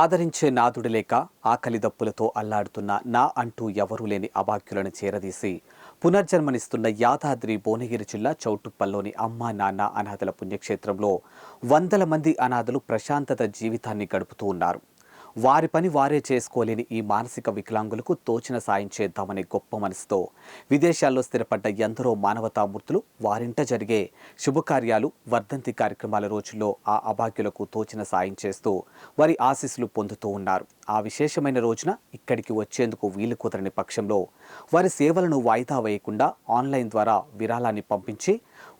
ఆదరించే నాదుడు లేక ఆకలి దప్పులతో అల్లాడుతున్న నా అంటూ ఎవరూ లేని అభాగ్యులను చేరదీసి పునర్జన్మనిస్తున్న యాదాద్రి భువనగిరి జిల్లా చౌటుప్పల్లోని అమ్మా నాన్న అనాథల పుణ్యక్షేత్రంలో వందల మంది అనాథలు ప్రశాంతత జీవితాన్ని గడుపుతూ ఉన్నారు. వారి పని వారే చేసుకోలేని ఈ మానసిక వికలాంగులకు తోచిన సాయం చేద్దామనే గొప్ప మనసుతో విదేశాల్లో స్థిరపడ్డ ఎందరో మానవతామూర్తులు వారింట జరిగే శుభకార్యాలు, వర్ధంతి కార్యక్రమాల రోజుల్లో ఆ అభాగ్యులకు తోచిన సాయం చేస్తూ వారి ఆశీస్సులు పొందుతూ ఉన్నారు. ఆ విశేషమైన రోజున ఇక్కడికి వచ్చేందుకు వీలు కుదరని పక్షంలో వారి సేవలను వాయిదా వేయకుండా ఆన్లైన్ ద్వారా విరాళాన్ని పంపించి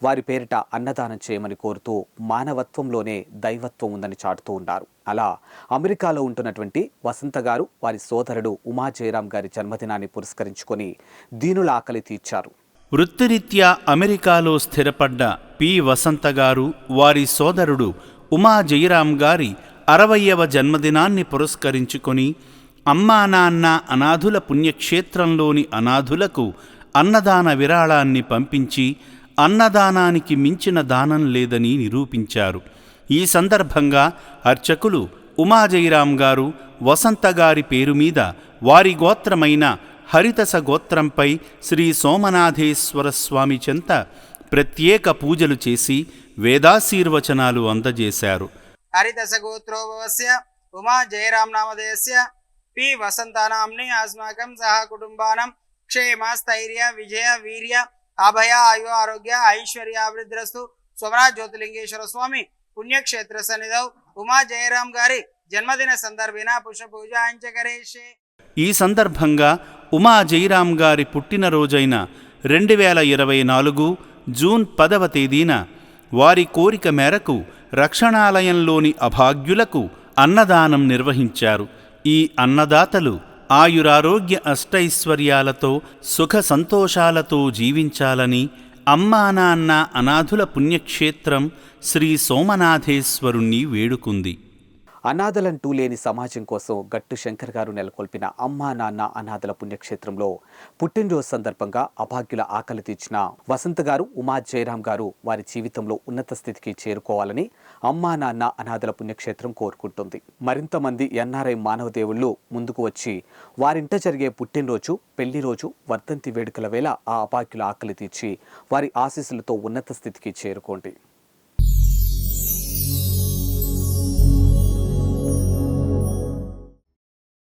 వారి పేరిట అన్నదానం చేయమని కోరుతూ మానవత్వంలోనే దైవత్వం ఉందని చాటుతూ ఉన్నారు. అలా అమెరికాలో ఉంటున్నటువంటి వసంత గారు వారి సోదరుడు ఉమా జయరాం గారి జన్మదినాన్ని పురస్కరించుకొని దీనుల ఆకలి తీర్చారు. వృత్తిరీత్యా అమెరికాలో స్థిరపడ్డ పి వసంత గారు వారి సోదరుడు ఉమా జయరాం గారి 60వ జన్మదినాన్ని పురస్కరించుకొని అమ్మా నాన్న అనాథుల పుణ్యక్షేత్రంలోని అనాథులకు అన్నదాన విరాళాన్ని పంపించి అన్నదానానికి మించిన దానం లేదని నిరూపించారు. ఈ సందర్భంగా అర్చకులు ఉమా జయరాం గారు వసంత గారి పేరు మీద వారి గోత్రమైన హరితస గోత్రంపై శ్రీ సోమనాథేశ్వర స్వామి చెంత ప్రత్యేక పూజలు చేసి వేదాశీర్వచనాలు అందజేశారు. హరితస గోత్రోభవస్య ఉమా జయరాం నామధేయస్య పి వసంతానాంని అస్మాకం సహ కుటుంబానం క్షేమ స్థైర్య విజయ వీర్య అభయ ఆయు ఆరోగ్య ఐశ్వర్యాభివృద్ధిరస్తు. సోమనాథ్ జ్యోతిలింగేశ్వర స్వామి పుణ్యక్షేత్ర సన్నిధౌ ఉమా జయరాం గారి జన్మదిన సందర్భేన పుష్ప పూజ అంచకరేషే. ఈ సందర్భంగా ఉమా జయరాం గారి పుట్టినరోజైన 2024 జూన్ 10వ తేదీన వారి కోరిక మేరకు రక్షణాలయంలోని అభాగ్యులకు అన్నదానం నిర్వహించారు. ఈ అన్నదాతలు ఆయురారోగ్య అష్టైశ్వర్యాలతో సుఖ సంతోషాలతో జీవించాలని అమ్మా నాన్న అనాథుల పుణ్యక్షేత్రం శ్రీ సోమనాథేశ్వరుణ్ణి వేడుకుంది. అనాథలంటూ లేని సమాజం కోసం గట్టు శంకర్ గారు నెలకొల్పిన అమ్మా నాన్న అనాథల పుణ్యక్షేత్రంలో పుట్టినరోజు సందర్భంగా అభాగ్యుల ఆకలి తీర్చిన వసంత గారు, ఉమా జయరాం గారు వారి జీవితంలో ఉన్నత స్థితికి చేరుకోవాలని అమ్మా నాన్న అనాథల పుణ్యక్షేత్రం కోరుకుంటుంది. మరింత మంది ఎన్ఆర్ఐ మానవ దేవుళ్ళు ముందుకు వచ్చి వారింట జరిగే పుట్టినరోజు, పెళ్లి రోజు, వర్ధంతి వేడుకల వేళ ఆ అభాగ్యుల ఆకలి తీర్చి వారి ఆశీస్సులతో ఉన్నత స్థితికి చేరుకోండి.